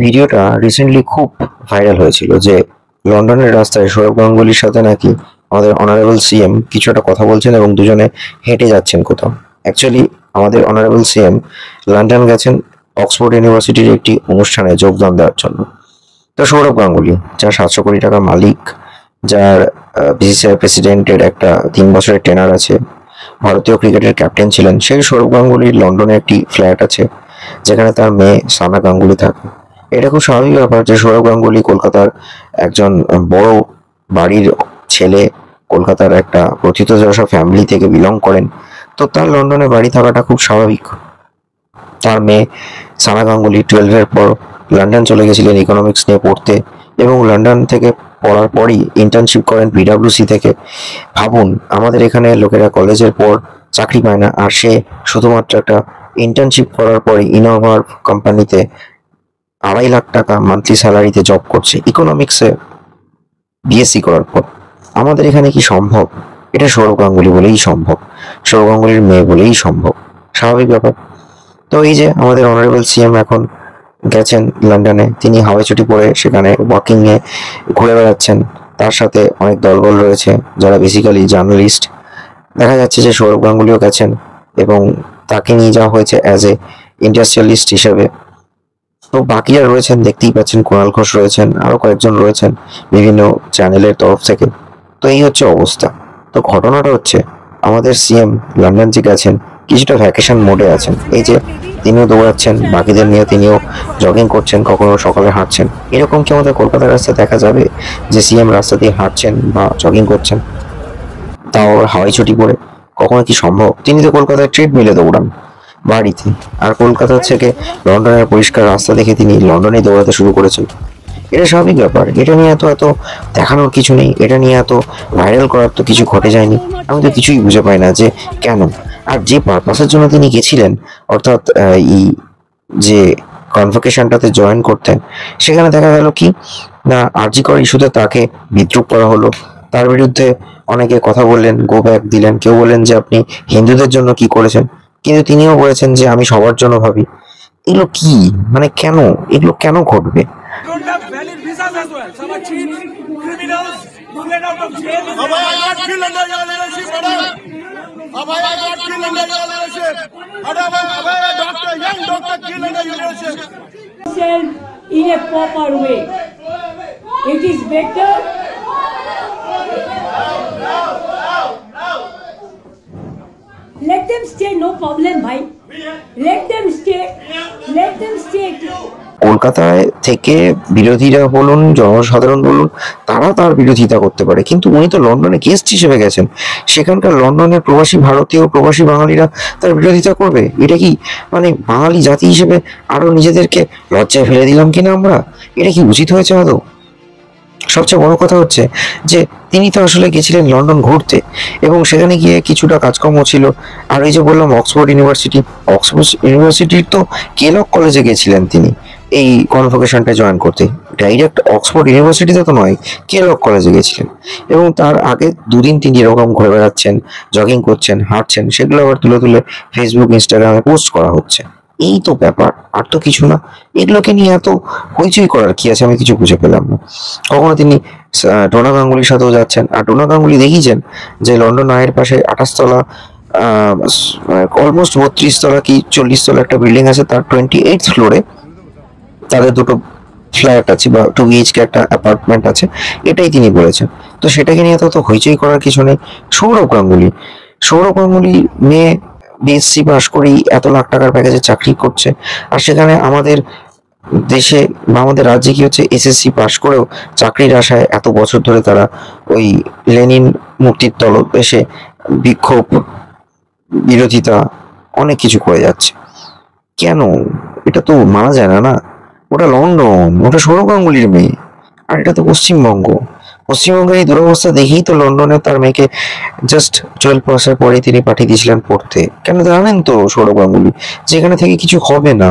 ভিডিওটা রিসেন্টলি খুব ভাইরাল হয়েছিল যে লন্ডনের রাস্তায় সৌরভ গাঙ্গুলির সাথে নাকি আমাদের অনারেবল সিএম কিছু একটা কথা বলছেন এবং দুজনে হেঁটে যাচ্ছেন কোথাও। অ্যাকচুয়ালি আমাদের অনারেবল সিএম লন্ডন গেছেন অক্সফোর্ড ইউনিভার্সিটির একটি অনুষ্ঠানে যোগদান দেওয়ার জন্য। তো সৌরভ গাঙ্গুলি, যার 700 কোটি টাকার মালিক, যার বিসিসিআই প্রেসিডেন্টের একটা 3 বছরের টেনার আছে, ভারতীয় ক্রিকেটের ক্যাপ্টেন ছিলেন, সেই সৌরভ গাঙ্গুলির লন্ডনে একটি ফ্ল্যাট আছে যেখানে তার মেয়ে সানা গাঙ্গুলি থাকে। এটা খুব স্বাভাবিক ব্যাপার যে সৌরভ গাঙ্গুলি কলকাতার একজন বড় বাড়ির ছেলে, কলকাতার একটা প্রথিতযশা ফ্যামিলি থেকে বিলং করেন, তো তার লন্ডনে বাড়ি থাকাটা খুব স্বাভাবিক। তার মেয়ে সানা গাঙ্গুলি 12-এর পর লন্ডন চলে গেছিলেন ইকোনমিক্স নিয়ে পড়তে এবং লন্ডন থেকে পড়ার পরই ইন্টার্নশিপ করেন পিডব্লিউসি থেকে। ভাবুন, আমাদের এখানে লোকেরা কলেজের পর চাকরি পায় না, আর সে শুধুমাত্র একটা ইন্টার্নশিপ করার পরে ইনোভার কোম্পানিতে 2.5 লাখ টাকা মান্থলি স্যালারিতে জব করছে ইকোনমিক্সে বিএসসি করার পর। আমাদের এখানে কি সম্ভব? এটা সৌরভ গাঙ্গুলি বলেই সম্ভব, সৌরভ গাঙ্গুলির মেয়ে বলেই সম্ভব, স্বাভাবিক ব্যাপার। তো এই যে আমাদের অনারেবল সিএম এখন গেছেন লন্ডনে, তিনি হাওয়াই চটি পরে সেখানে ওয়াকিং এ ঘুরে বেড়াচ্ছেন। তার সাথে অনেক দলবল রয়েছে যারা বেসিক্যালি জার্নালিস্ট। দেখা যাচ্ছে যে সৌরভ গাঙ্গুলিও গেছেন এবং তাকে নিয়ে যাওয়া হয়েছে অ্যাজ এ ইন্ডাস্ট্রিয়ালিস্ট হিসেবে। তো বাকিরা রয়েছেন, দেখতেই পাচ্ছেন, কুণাল ঘোষ রয়েছেন, আরো কয়েকজন রয়েছেন বিভিন্ন চ্যানেলের তরফ থেকে। তো এই হচ্ছে অবস্থা। তো ঘটনাটা হচ্ছে আমাদের সিএম লন্ডন যে গেছেন কিছুটা ভ্যাকেশন মোডে আছেন। এই যে তিনিও দৌড়াচ্ছেন, বাকিদের নিয়ে তিনিও জগিং করছেন, কখনো সকালে হাঁটছেন। এরকম কি আমাদের কলকাতার রাস্তায় দেখা যাবে যে সিএম রাস্তা দিয়ে হাঁটছেন বা জগিং করছেন, তাও হাওয়াই চটি পরে? কখনো কি সম্ভব? তিনি তো কলকাতায় ট্রেডমিলে দৌড়ান বাড়িতে, আর কলকাতা থেকে লন্ডনের পরিষ্কার রাস্তা দেখে তিনি লন্ডনে দৌড়াতে শুরু করেছেন। এটা স্বাভাবিক ব্যাপার, এটা নিয়ে এত দেখানোর কিছু নেই, এটা নিয়ে এত ভাইরাল করার তো কিছু ঘটে যায়নি। আমি তো কিছুই বুঝে পাই না যে কেন, আর যে পারপাসের জন্য তিনি গেছিলেন, অর্থাৎ এই যে কনভোকেশনটাতে জয়েন করতেন, সেখানে দেখা গেল কি না, আরজি কর ইস্যুতে তাকে বিদ্রুপ করা হলো, তার বিরুদ্ধে অনেকে কথা বললেন, গো ব্যাক দিলেন, কেউ বললেন যে আপনি হিন্দুদের জন্য কি করেছেন, কিন্তু তিনিও বলেছেন যে আমি সবার জন্য ভাবি। এগুলো কি, মানে কেন এগুলো কেন ঘটবে? In a proper way, it is better. Let them stay, no problem, bhai. Let them stay. Let them stay. কলকাতায় থেকে বিরোধীরা বলুন, জনসাধারণ বলুন, তারা তার বিরোধিতা করতে পারে, কিন্তু উনি তো লন্ডনে গেস্ট হিসেবে গেছেন, সেখানকার লন্ডনের প্রবাসী ভারতীয়, প্রবাসী বাঙালিরা তার বিরোধিতা করবে? এটা কি মানে বাঙালি জাতি হিসেবে আরো নিজেদেরকে লজ্জায় ফেলে দিলাম কিনা আমরা? এটা কি উচিত হয়েছে আদৌ? সবচেয়ে বড় কথা হচ্ছে যে তিনি তো আসলে গেছিলেন লন্ডন ঘুরতে, এবং সেখানে গিয়ে কিছুটা কাজকর্ম ছিল। আর এই যে বললাম অক্সফোর্ড ইউনিভার্সিটির তো কেলক কলেজে গেছিলেন তিনি এই কনভোকেশনটা জয়েন করতে, ডাইরেক্ট অক্সফোর্ড ইউনিভার্সিটিতে তো নয়, কেলক কলেজে গেছিলেন। এবং তার আগে দুদিন তিনি এরকম ঘুরে বেড়াচ্ছেন, জগিং করছেন, হাঁটছেন, সেগুলো আবার তুলে তুলে ফেসবুক, ইনস্টাগ্রামে পোস্ট করা হচ্ছে। এই তো ব্যাপার, আর তো কিছু না। এগুলোকে নিয়ে এত হইচই করার কি আছে, আমি কিছু বুঝে পেলাম না। কখনো তিনি ডোনা গাঙ্গুলির সাথেও যাচ্ছেন, আর ডোনা গাঙ্গুলি দেখিয়েছেন যে লন্ডন আয়ের পাশে 28 তলা অলমোস্ট 32 তলা কি 40 তলা একটা বিল্ডিং আছে, তার 28th ফ্লোরে তাদের দুটো ফ্ল্যাট আছে বা 2 BHK একটা অ্যাপার্টমেন্ট আছে, এটাই তিনি বলেছেন। তো সেটাকে নিয়ে তো হইচই করার কিছু নেই। সৌরভ গাঙ্গুলি মেয়ে বিএসসি পাস করেই এত লাখ টাকার প্যাকেজে চাকরি করছে, আর সেখানে আমাদের দেশে বা আমাদের রাজ্যে কি হচ্ছে, এসএসসি পাস করেও চাকরির আশায় এত বছর ধরে তারা ওই লেনিন মূর্তির তলদেশে বিক্ষোভ, বিরোধিতা, অনেক কিছু করে যাচ্ছে। কেন? এটা তো মানা যায় না। ওটা লন্ডন, ওটা সৌরভ গাঙ্গুলির মেয়ে, আর এটা তো পশ্চিমবঙ্গের এই দুরবস্থা দেখেই তো লন্ডনে তার মেয়েকে জাস্ট 12 পাসের পরে তিনি পাঠিয়ে দিয়েছিলেন পড়তে। কেন জানেন তো সৌরভ গাঙ্গুলি যেখানে থেকে কিছু হবে না,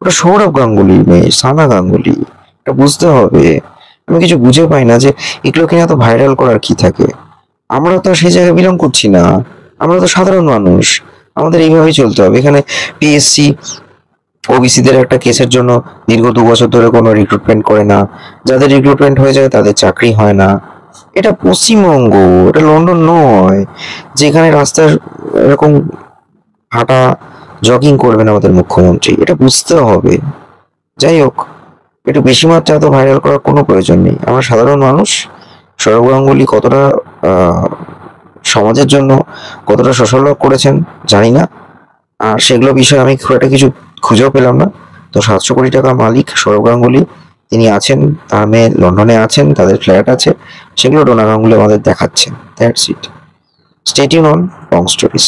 ওটা সৌরভ গাঙ্গুলির মেয়ে, সানা গাঙ্গুলি, এটা বুঝতে হবে। আমি কিছু বুঝে পাই না যে এগুলোকে এত ভাইরাল করার কি থাকে। আমরা তো সেই জায়গায় বিলং করছি না, আমরা তো সাধারণ মানুষ, আমাদের এইভাবেই চলতে হবে। এখানে পিএসসি ওবিসিদের একটা কেসের জন্য দীর্ঘ 2 বছর ধরে কোনো রিক্রুটমেন্ট করে না, যাদের রিক্রুটমেন্ট হয়ে যায় তাদের চাকরি হয় না। এটা পশ্চিমবঙ্গ, এটা লন্ডন নয় যেখানে রাস্তার এরকম হাঁটা জগিং করবেন আমাদের মুখ্যমন্ত্রী। এটা বুঝতে হবে। যাই হোক, একটু বেশি মাত্রা এত ভাইরাল করার কোনো প্রয়োজন নেই। আমরা সাধারণ মানুষ। সৌরভ গাঙ্গুলি কতটা সমাজের জন্য কতটা সোশ্যাল ওয়ার্ক করেছেন জানি না, আর সেগুলো বিষয়ে আমি খুব একটা কিছু খুঁজেও পেলাম না। তো 700 কোটি টাকা মালিক সৌরভ গাঙ্গুলি, তিনি আছেন, তার মেয়ে লন্ডনে আছেন, তাদের ফ্ল্যাট আছে, সেগুলো ডোনা গাঙ্গুলি আমাদের দেখাচ্ছেন। That's it. Stay tune on Bong stories.